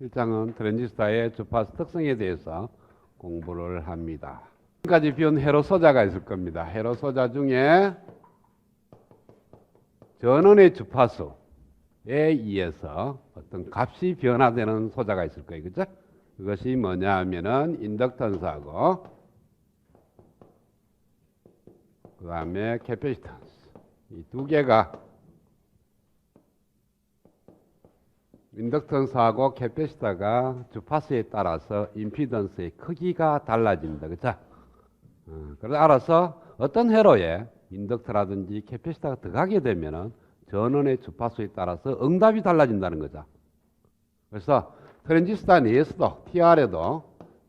7장은 트랜지스터의 주파수 특성에 대해서 공부를 합니다. 지금까지 배운 회로 소자가 있을 겁니다. 회로 소자 중에 전원의 주파수에 의해서 어떤 값이 변화되는 소자가 있을 거예요. 그죠? 그것이 뭐냐 하면은 인덕턴스하고 그 다음에 캐패시턴스, 이 두 개가 인덕턴스하고 캐패시터가 주파수에 따라서 임피던스의 크기가 달라집니다. 그렇죠? 그래서 알아서 어떤 회로에 인덕터라든지 캐패시터가 들어가게 되면은 전원의 주파수에 따라서 응답이 달라진다는 거죠. 그래서 트랜지스터 내에서도 TR에도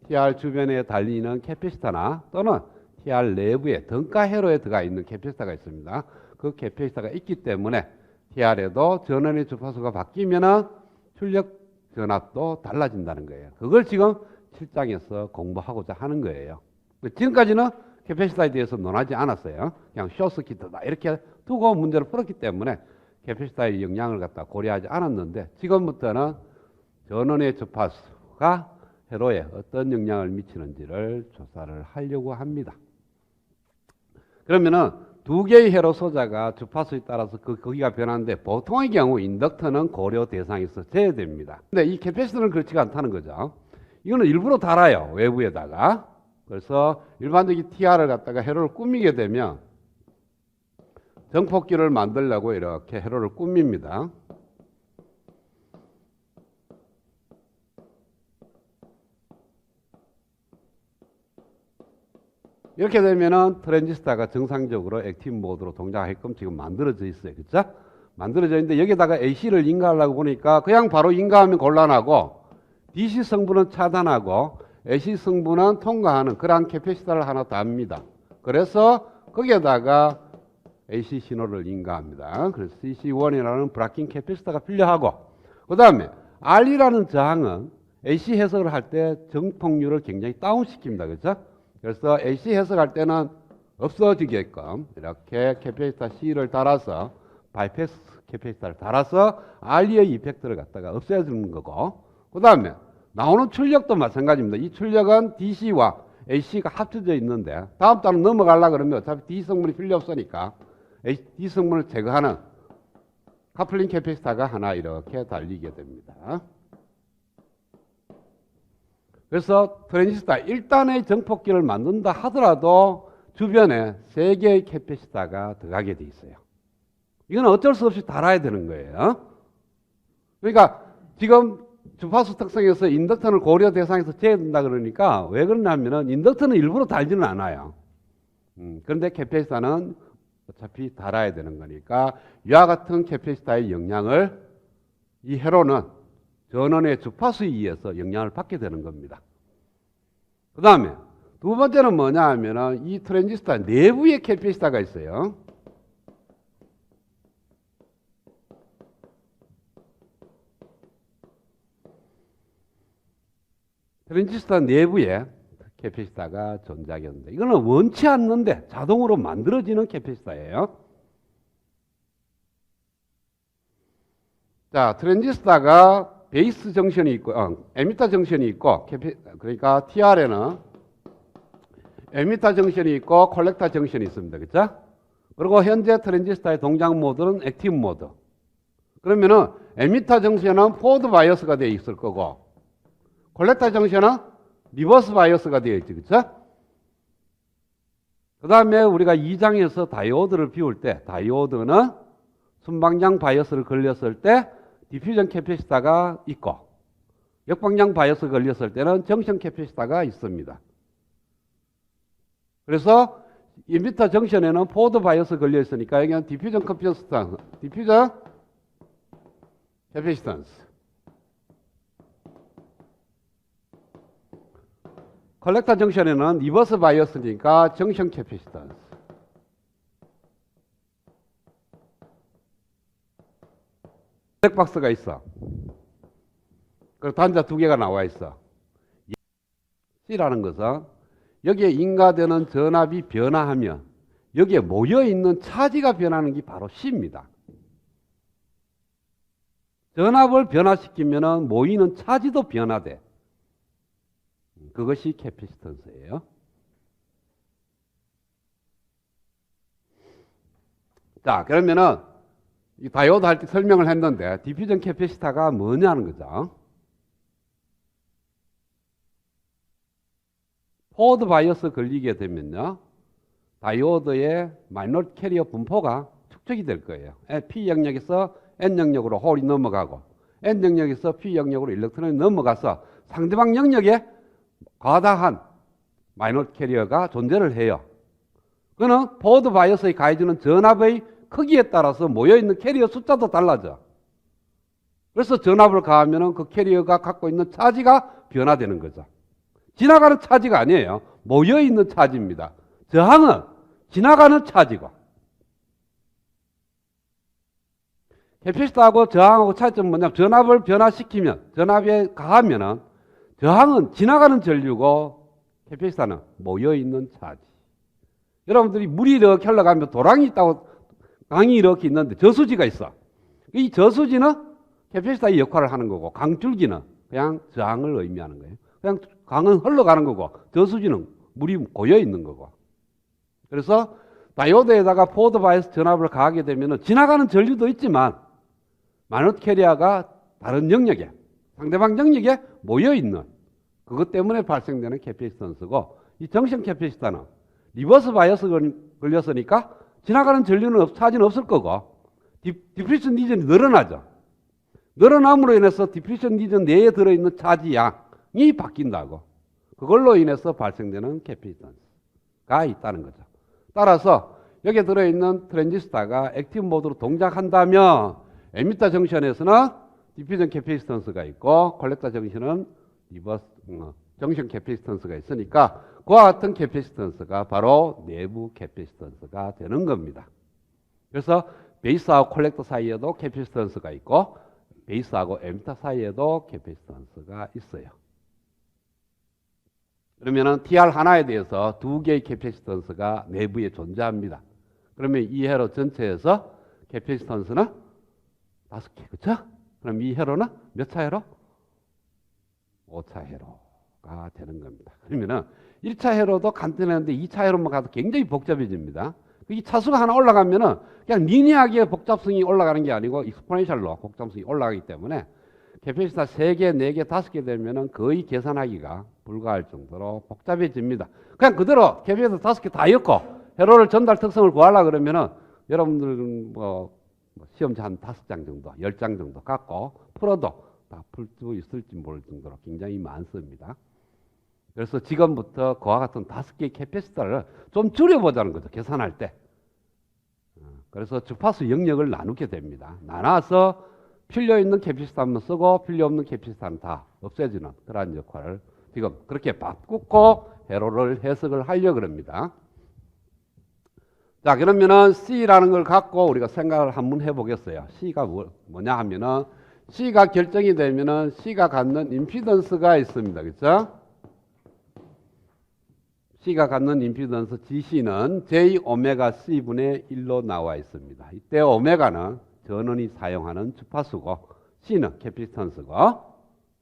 TR 주변에 달리는 캐패시터나 또는 TR 내부에 등가 회로에 들어가 있는 캐패시터가 있습니다. 그 캐패시터가 있기 때문에 TR에도 전원의 주파수가 바뀌면은 출력 전압도 달라진다는 거예요. 그걸 지금 7장에서 공부하고자 하는 거예요. 지금까지는 캐패시터에 대해서 논하지 않았어요. 그냥 숏서킷이다 이렇게 두고 문제를 풀었기 때문에 캐패시터의 영향을 갖다 고려하지 않았는데 지금부터는 전원의 주파수가 회로에 어떤 영향을 미치는지를 조사를 하려고 합니다. 그러면은 두 개의 회로 소자가 주파수에 따라서 거기가 변하는데 보통의 경우 인덕터는 고려 대상에서 제외됩니다. 근데 이 캐패시터는 그렇지가 않다는 거죠. 이거는 일부러 달아요. 외부에다가. 그래서 일반적인 TR을 갖다가 회로를 꾸미게 되면 정폭기를 만들려고 이렇게 회로를 꾸밉니다. 이렇게 되면은 트랜지스터가 정상적으로 액티브 모드로 동작하게끔 지금 만들어져 있어요. 그렇죠? 만들어져 있는데 여기다가 AC를 인가하려고 보니까 그냥 바로 인가하면 곤란하고 DC 성분은 차단하고 AC 성분은 통과하는 그러한 캐패시터를 하나 더 합니다. 그래서 거기에다가 AC 신호를 인가합니다. 그래서 CC1이라는 브라킹 캐패시터가 필요하고 그 다음에 R이라는 저항은 AC 해석을 할 때 정폭률을 굉장히 다운시킵니다. 그렇죠? 그래서 AC 해석할 때는 없어지게끔 이렇게 캐패시터 C를 달아서 바이패스 캐패시터를 달아서 R의 이펙트를 갖다가 없애주는 거고 그 다음에 나오는 출력도 마찬가지입니다. 이 출력은 DC와 AC가 합쳐져 있는데 다음 달은 넘어가려고 그러면 어차피 D 성분이 필요 없으니까 D 성분을 제거하는 카플링 캐패시터가 하나 이렇게 달리게 됩니다. 그래서 트랜지스터 1단의 정폭기를 만든다 하더라도 주변에 3개의 캐패시터가 들어가게 돼 있어요. 이건 어쩔 수 없이 달아야 되는 거예요. 그러니까 지금 주파수 특성에서 인덕터를 고려 대상에서 제외된다 그러니까 왜 그러냐면은 인덕터는 일부러 달지는 않아요. 그런데 캐패시터는 어차피 달아야 되는 거니까 이와 같은 캐패시터의 영향을 이 회로는 전원의 주파수에 의해서 영향을 받게 되는 겁니다. 그 다음에 두 번째는 뭐냐 하면은 이 트랜지스터 내부에 캐패시터가 있어요. 트랜지스터 내부에 캐패시터가 존재하게 됩니다. 이거는 원치 않는데 자동으로 만들어지는 캐패시터예요. 자, 트랜지스터가 베이스 정션이 있고, 에미터 정션이 있고, 그러니까 TR에는 에미터 정션이 있고, 콜렉터 정션이 있습니다. 그렇죠? 그리고 현재 트랜지스터의 동작 모드는 액티브 모드. 그러면은 에미터 정션은 포워드 바이어스가 되어 있을 거고, 콜렉터 정션은 리버스 바이어스가 되어 있지. 그렇죠? 그 다음에 우리가 2장에서 다이오드를 비울 때, 다이오드는 순방향 바이어스를 걸렸을 때 디퓨전 캐패시터가 있고 역방향 바이어스 걸렸을 때는 정션 캐패시터가 있습니다. 그래서 인비터 정션에는 포워드 바이어스 걸려 있으니까 여기는 디퓨전 캐패시턴스 컬렉터 정션에는 리버스 바이어스니까 정션 캐패시턴스 블랙박스가 있어. 그리고 단자 2개가 나와 있어. C라는 것은 여기에 인가되는 전압이 변화하면 여기에 모여있는 차지가 변하는 게 바로 C입니다. 전압을 변화시키면은 모이는 차지도 변화돼. 그것이 캐패시턴스예요. 자, 그러면은 이 다이오드 할 때 설명을 했는데 디퓨전 캐패시터가 뭐냐는 거죠. 포워드 바이어스 걸리게 되면요, 다이오드의 마이너리티 캐리어 분포가 축적이 될 거예요. P 영역에서 N 영역으로 홀이 넘어가고 N 영역에서 P 영역으로 일렉트론이 넘어가서 상대방 영역에 과다한 마이너리티 캐리어가 존재를 해요. 그는 포워드 바이어스에 가해지는 전압의 크기에 따라서 모여있는 캐리어 숫자도 달라져. 그래서 전압을 가하면 그 캐리어가 갖고 있는 차지가 변화되는 거죠. 지나가는 차지가 아니에요. 모여있는 차지입니다. 저항은 지나가는 차지고. 캐패시터하고 저항하고 차이점은 뭐냐면 전압을 변화시키면, 전압에 가하면 저항은 지나가는 전류고 캐패시터는 모여있는 차지. 여러분들이 물이 이렇게 흘러가면 도랑이 있다고, 강이 이렇게 있는데 저수지가 있어. 이 저수지는 캐패시터의 역할을 하는 거고 강줄기는 그냥 저항을 의미하는 거예요. 그냥 강은 흘러가는 거고 저수지는 물이 고여 있는 거고. 그래서 다이오드에다가 포워드 바이어스 전압을 가하게 되면 지나가는 전류도 있지만 마이너리티 캐리어가 다른 영역에, 상대방 영역에 모여 있는 그것 때문에 발생되는 캐패시턴스고, 이 정션 캐패시터는 리버스 바이어스 걸렸으니까 지나가는 전류는 차지는 없을 거고 디프리션 리전이 늘어나죠. 늘어남으로 인해서 디프리션 리전 내에 들어있는 차지 양이 바뀐다고. 그걸로 인해서 발생되는 캐패시턴스가 있다는 거죠. 따라서 여기에 들어있는 트랜지스터가 액티브 모드로 동작한다면 에미터 정션에서는 디퓨전 캐패시턴스가 있고 컬렉터 정션은 리버스 정션 캐패시턴스가 있으니까 그와 같은 캐패시턴스가 바로 내부 캐패시턴스가 되는 겁니다. 그래서 베이스하고 컬렉터 사이에도 캐패시턴스가 있고 베이스하고 에미터 사이에도 캐패시턴스가 있어요. 그러면은 TR 하나에 대해서 두 개의 캐패시턴스가 내부에 존재합니다. 그러면 이 회로 전체에서 캐패시턴스는 5개, 그렇죠? 그럼 이 회로는 몇 차 회로? 5차 회로가 되는 겁니다. 그러면은 1차 회로도 간단한데 2차 회로만 가도 굉장히 복잡해집니다. 이 차수가 하나 올라가면은 그냥 리니하게 복잡성이 올라가는 게 아니고 익스포넨셜로 복잡성이 올라가기 때문에 캐패시터 3개, 4개, 5개 되면은 거의 계산하기가 불가할 정도로 복잡해집니다. 그냥 그대로 캐패시터 5개 다 엮고 회로를 전달 특성을 구하려고 그러면은 여러분들은 시험지 한 5장 정도, 10장 정도 갖고 풀어도 다 풀 수 있을지 모를 정도로 굉장히 많습니다. 그래서 지금부터 그와 같은 5개의 캐패시터를 좀 줄여보자는 거죠. 계산할 때. 그래서 주파수 영역을 나누게 됩니다. 나눠서 필요 있는 캐패시터 한번 쓰고 필요 없는 캐패시터는 다 없애주는 그러한 역할을 지금 그렇게 바꾸고 회로를 해석을 하려고 합니다. 자, 그러면은 C라는 걸 갖고 우리가 생각을 한번 해보겠어요. C가 뭐냐 하면은 C가 결정이 되면은 C가 갖는 임피던스가 있습니다. 그렇죠? C가 갖는 임피던스 GC는 J 오메가 C분의 1로 나와 있습니다. 이때 오메가는 전원이 사용하는 주파수고 C는 캐패시턴스고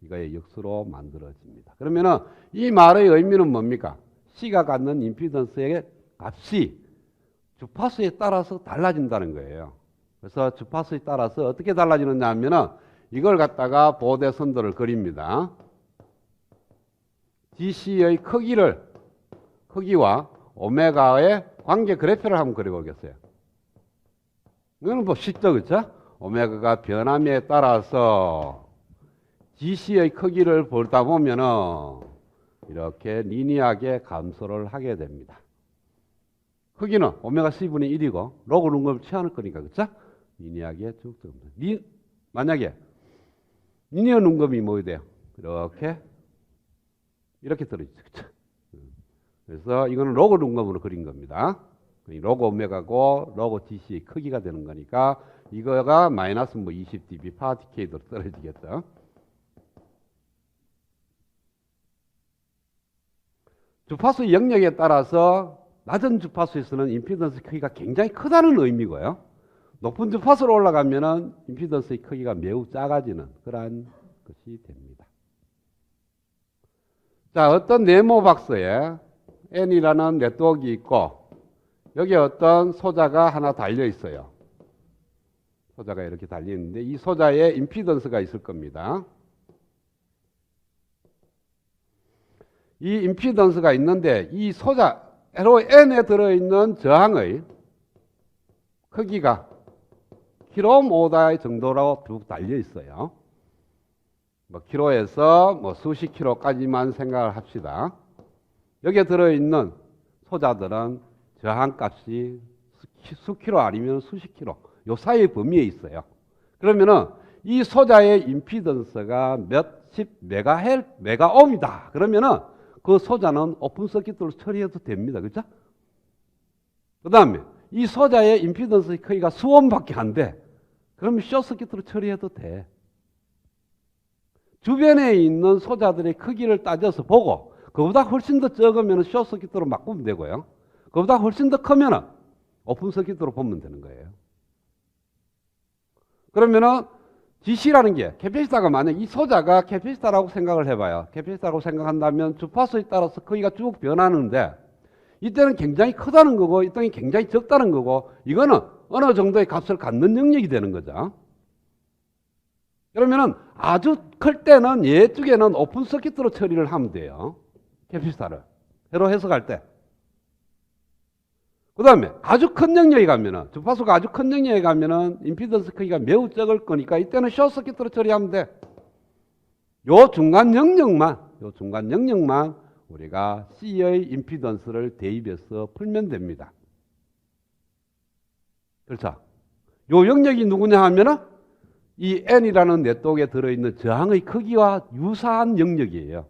이거의 역수로 만들어집니다. 그러면은 이 말의 의미는 뭡니까? C가 갖는 임피던스의 값이 주파수에 따라서 달라진다는 거예요. 그래서 주파수에 따라서 어떻게 달라지느냐 하면은 이걸 갖다가 보대선도를 그립니다. GC의 크기와 오메가의 관계 그래프를 한번 그려보겠어요. 이거는 뭐 쉽죠, 그렇죠? 오메가가 변함에 따라서 GC의 크기를 보다 보면은 이렇게 리니하게 감소를 하게 됩니다. 크기는 오메가 C분의 1이고 로그 눈금을 취하는 거니까, 그렇죠? 리니하게 쭉 만약에 리니어 눈금이 뭐 돼요? 이렇게 들어있죠, 그렇죠? 그래서 이거는 로그 눈금으로 그린 겁니다. 로그 오메가고 로그 GC의 크기가 되는 거니까 이거가 마이너스 20dB 파워 디케이드로 떨어지겠죠. 주파수 영역에 따라서 낮은 주파수에서는 임피던스 크기가 굉장히 크다는 의미고요. 높은 주파수로 올라가면은 임피던스의 크기가 매우 작아지는 그러한 것이 됩니다. 자, 어떤 네모 박스에 N이라는 네트워크가 있고 여기에 어떤 소자가 하나 달려 있어요. 소자가 이렇게 달려 있는데 이 소자에 임피던스가 있을 겁니다. 이 임피던스가 있는데 이 소자 N에 들어있는 저항의 크기가 킬로모다 정도로 쭉 달려 있어요. 뭐 킬로에서 뭐 수십 킬로까지만 생각을 합시다. 여기에 들어있는 소자들은 저항값이 수 킬로 아니면 수십 킬로 요 사이의 범위에 있어요. 그러면은 이 소자의 임피던스가 몇십 메가옴이다. 그러면은 그 소자는 오픈 서킷으로 처리해도 됩니다. 그죠? 그 다음에 이 소자의 임피던스의 크기가 수옴밖에 안 돼. 그러면 숏서킷으로 처리해도 돼. 주변에 있는 소자들의 크기를 따져서 보고 그보다 훨씬 더 적으면 숏서킷으로 바꾸면 되고요. 그보다 훨씬 더 크면 오픈 서킷으로 보면 되는 거예요. 그러면은 DC라는 게 캐패시터가 만약 이 소자가 캐패시터라고 생각을 해봐요. 캐패시터라고 생각한다면 주파수에 따라서 크기가 쭉 변하는데 이때는 굉장히 크다는 거고 이때는 굉장히 적다는 거고 이거는 어느 정도의 값을 갖는 영역이 되는 거죠. 그러면은 아주 클 때는 얘쪽에는 오픈 서킷으로 처리를 하면 돼요. 캐패시터를 새로 해석할 때. 그 다음에 아주 큰 영역에 가면은 주파수가 아주 큰 영역에 가면은 임피던스 크기가 매우 적을 거니까 이때는 숏서킷으로 처리하면 돼. 요 중간 영역만 우리가 C의 임피던스를 대입해서 풀면 됩니다. 그렇죠? 요 영역이 누구냐 하면은 이 N이라는 네트워크에 들어있는 저항의 크기와 유사한 영역이에요.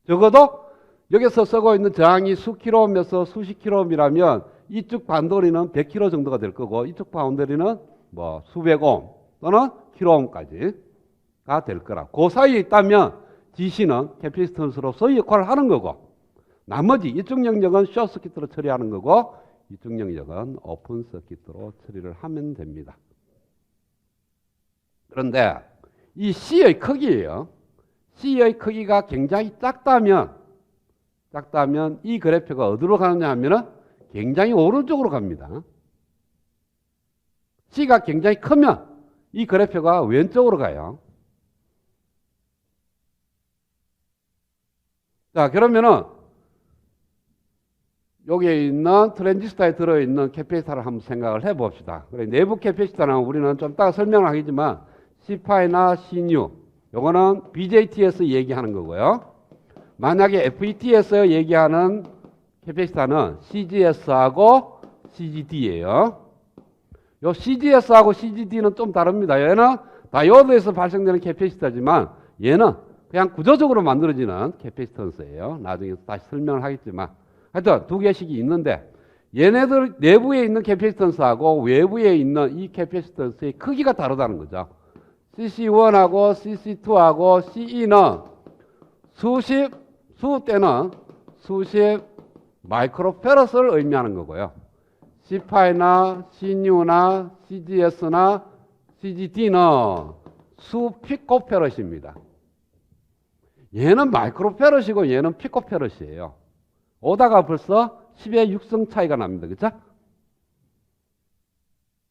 적어도 여기서 쓰고 있는 저항이 수킬로옴에서 수십 킬로옴이라면 이쪽 반도리는 100킬로 정도가 될 거고 이쪽 반도리는 뭐 수백 옴 또는 킬로옴까지가 될 거라. 그 사이에 있다면 DC는 캐피시턴스로서의 역할을 하는 거고 나머지 이쪽 영역은 숏서킷으로 처리하는 거고 이쪽 영역은 오픈 서킷으로 처리를 하면 됩니다. 그런데 이 C의 크기예요. C의 크기가 굉장히 작다면 이 그래프가 어디로 가느냐 하면은 굉장히 오른쪽으로 갑니다. C가 굉장히 크면 이 그래프가 왼쪽으로 가요. 자, 그러면은 여기에 있는 트랜지스터에 들어있는 캐패시터를 한번 생각을 해봅시다. 그래, 내부 캐패시터는 우리는 좀 이따가 설명을 하겠지만 C파이나 C뉴 요거는 BJT에서 얘기하는 거고요. 만약에 FET에서 얘기하는 캐패시터는 CGS하고 CGD예요. 요 CGS하고 CGD는 좀 다릅니다. 얘는 다이오드에서 발생되는 캐패시터지만 얘는 그냥 구조적으로 만들어지는 캐패시턴스예요. 나중에 다시 설명을 하겠지만 하여튼 두 개씩이 있는데 얘네들 내부에 있는 캐패시턴스하고 외부에 있는 이 캐패시턴스의 크기가 다르다는 거죠. CC1하고 CC2하고 CE는 수십 마이크로페럿을 의미하는 거고요. C파이나 C뉴나 CGS나 CGD는 수 피코페럿입니다. 얘는 마이크로페럿이고 얘는 피코페럿이에요. 오다가 벌써 10의 6성 차이가 납니다. 그렇죠?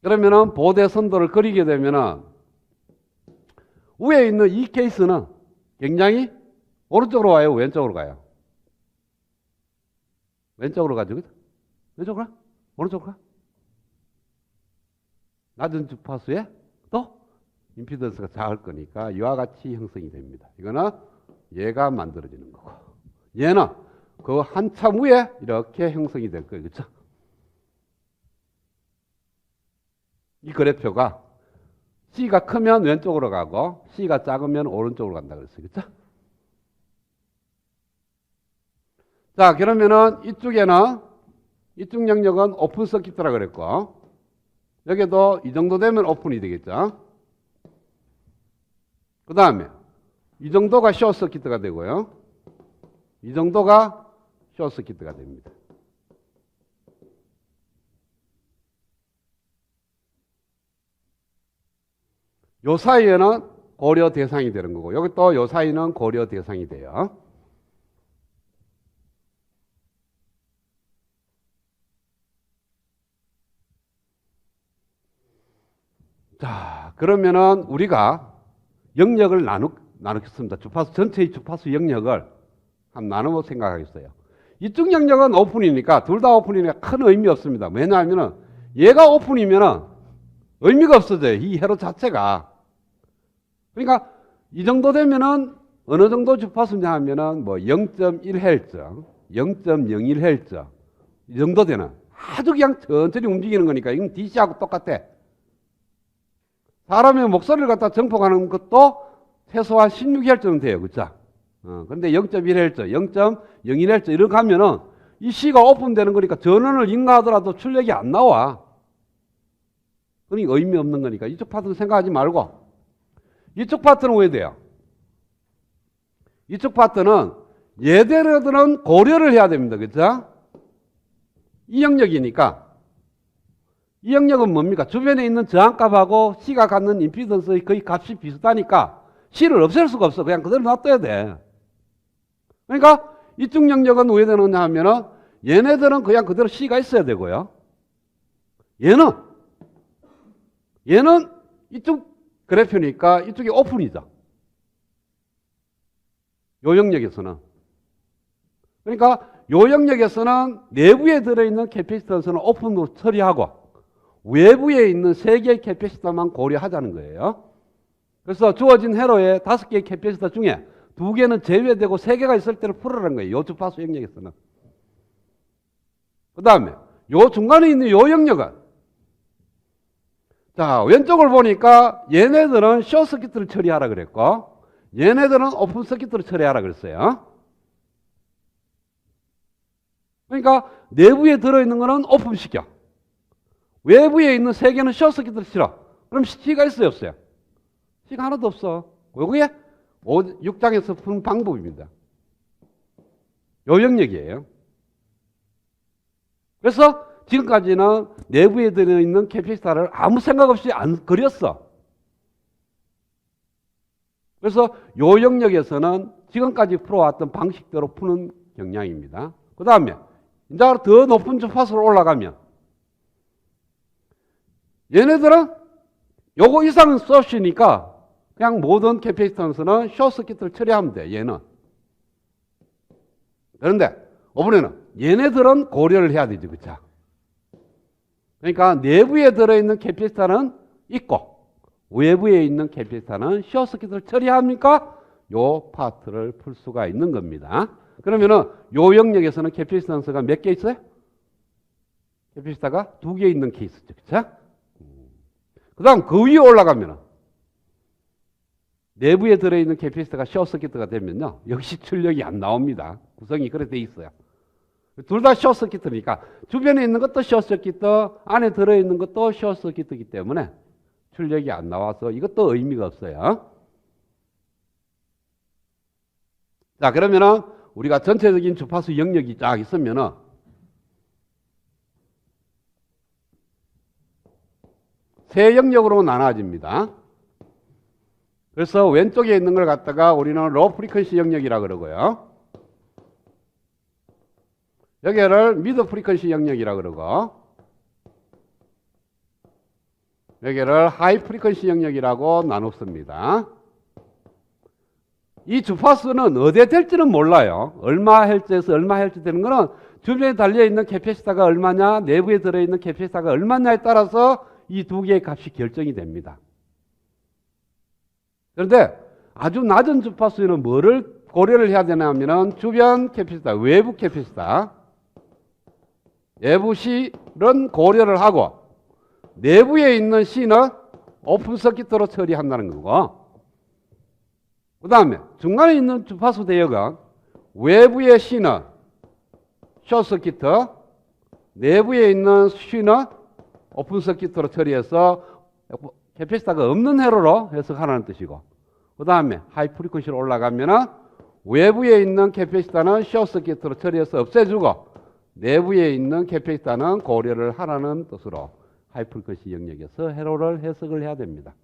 그러면은 보대 선도를 그리게 되면은 위에 있는 이 케이스는 굉장히 오른쪽으로 와요? 왼쪽으로 가요? 왼쪽으로 가죠. 그죠? 왼쪽으로 가? 오른쪽으로 가? 낮은 주파수에 또 임피던스가 작을 거니까 이와 같이 형성이 됩니다. 이거는 얘가 만들어지는 거고 얘는 그 한참 위에 이렇게 형성이 될 거예요. 그렇죠? 이 그래프가 C가 크면 왼쪽으로 가고 C가 작으면 오른쪽으로 간다 그랬어요. 그렇죠? 자, 그러면은 이쪽 영역은 오픈 서킷이라 그랬고 여기도 이 정도 되면 오픈이 되겠죠. 그 다음에 이 정도가 숏 서킷가 되고요. 이 정도가 숏 서킷가 됩니다. 요 사이에는 고려 대상이 되는 거고, 여기 또 요 사이는 고려 대상이 돼요. 자, 그러면은 우리가 영역을 나누겠습니다. 주파수, 전체의 주파수 영역을 한번 나누어 생각하겠어요. 이쪽 영역은 오픈이니까, 둘 다 오픈이니까 큰 의미 없습니다. 왜냐하면은 얘가 오픈이면은 의미가 없어져요. 이 회로 자체가. 그러니까 이 정도 되면은 어느 정도 주파수냐 하면은 뭐 0.1Hz, 0.01Hz 이 정도 되는 아주 그냥 천천히 움직이는 거니까 이건 DC하고 똑같아. 사람의 목소리를 갖다 정폭하는 것도 최소한 16Hz는 돼요. 그쵸? 근데 0.1Hz, 0.01Hz 이렇게 하면은 이 C가 오픈되는 거니까 전원을 인가하더라도 출력이 안 나와. 그러니까 의미 없는 거니까 이쪽 파트는 생각하지 말고 이쪽 파트는 왜 돼요? 이쪽 파트는 얘들은 고려를 해야 됩니다. 그죠? 이 영역이니까 이 영역은 뭡니까? 주변에 있는 저항값하고 C가 갖는 임피던스의 거의 값이 비슷하니까 C를 없앨 수가 없어. 그냥 그대로 놔둬야 돼. 그러니까 이쪽 영역은 왜 되느냐 하면은 얘네들은 그냥 그대로 C가 있어야 되고요. 얘는 이쪽 그래프니까 이쪽이 오픈이죠. 요 영역에서는. 그러니까 요 영역에서는 내부에 들어있는 캐패시턴스는 오픈으로 처리하고 외부에 있는 3개의 캐패시터만 고려하자는 거예요. 그래서 주어진 회로에 5개의 캐패시터 중에 2개는 제외되고 3개가 있을 때를 풀으라는 거예요. 요 주파수 영역에서는. 그 다음에 요 중간에 있는 요 영역은 자, 왼쪽을 보니까 얘네들은 숏서킷을 처리하라 그랬고 얘네들은 오픈 서킷으로 처리하라 그랬어요. 그러니까 내부에 들어있는 거는 오픈시켜. 외부에 있는 3개는 숏서킷으로 치러. 그럼 C가 있어요, 없어요? C가 하나도 없어. 요게 6장에서 푸는 방법입니다. 요 영역이에요. 그래서 지금까지는 내부에 들어있는 캐패시터를 아무 생각 없이 안 그렸어. 그래서 요 영역에서는 지금까지 풀어왔던 방식대로 푸는 경향입니다. 그 다음에 이제 더 높은 주파수로 올라가면 얘네들은 요거 이상은 소시니까 그냥 모든 캐패시턴스는 숏서킷을 처리하면 돼. 얘는. 그런데 이번에는 얘네들은 고려를 해야 되지. 그쵸? 그러니까 내부에 들어있는 캐패시터는 있고 외부에 있는 캐패시터는 숏서킷을 처리합니까? 요 파트를 풀 수가 있는 겁니다. 그러면은 요 영역에서는 캐패시턴스가 몇 개 있어요? 캐패시터가 2개 있는 케이스죠. 그쵸? 그 다음 그 위에 올라가면은 내부에 들어있는 캐패시터가 숏서킷가 되면요. 역시 출력이 안 나옵니다. 구성이 그렇게 돼 있어요. 둘 다 숏서킷이니까 주변에 있는 것도 숏서킷, 안에 들어있는 것도 숏서킷이기 때문에 출력이 안 나와서 이것도 의미가 없어요. 자, 그러면은 우리가 전체적인 주파수 영역이 쫙 있으면은 세 영역으로 나눠집니다. 그래서 왼쪽에 있는 걸 갖다가 우리는 로 프리퀀시 영역이라 그러고요. 여기를 미드 프리퀀시 영역이라 그러고 여기를 하이 프리퀀시 영역이라고 나눴습니다. 이 주파수는 어디에 될지는 몰라요. 얼마 헬츠에서 얼마 헬츠 되는 거는 주변에 달려있는 캐패시터가 얼마냐, 내부에 들어있는 캐패시터가 얼마냐에 따라서 이 2개의 값이 결정이 됩니다. 그런데 아주 낮은 주파수에는 뭐를 고려를 해야 되냐 하면 주변 캐패시터, 외부 캐패시터, 내부 C는 고려를 하고 내부에 있는 C는 오픈 서킷으로 처리한다는 거고 그 다음에 중간에 있는 주파수 대역은 외부의 C는 숏서킷, 내부에 있는 C는 오픈 서킷으로 처리해서 캐패시터가 없는 회로로 해석하라는 뜻이고 그 다음에 하이 프리퀀시로 올라가면은 외부에 있는 캐패시터는 숏서킷으로 처리해서 없애주고 내부에 있는 캐패시터는 고려를 하라는 뜻으로 하이 프리퀀시 영역에서 회로를 해석을 해야 됩니다.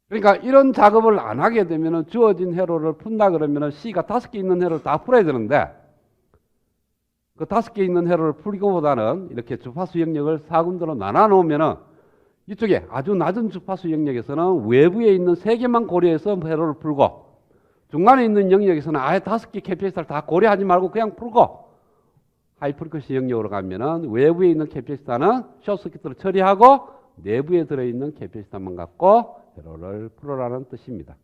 그러니까 이런 작업을 안 하게 되면은 주어진 회로를 푼다 그러면은 C가 5개 있는 회로를 다 풀어야 되는데 그 5개 있는 회로를 풀기보다는 이렇게 주파수 영역을 4군데로 나눠 놓으면은 이쪽에 아주 낮은 주파수 영역에서는 외부에 있는 3개만 고려해서 회로를 풀고 중간에 있는 영역에서는 아예 5개 캐피시터를 다 고려하지 말고 그냥 풀고 하이프리퀀시 영역으로 가면은 외부에 있는 캐피시터는 숏서킷으로 처리하고 내부에 들어있는 캐피시터만 갖고 회로를 풀어라는 뜻입니다.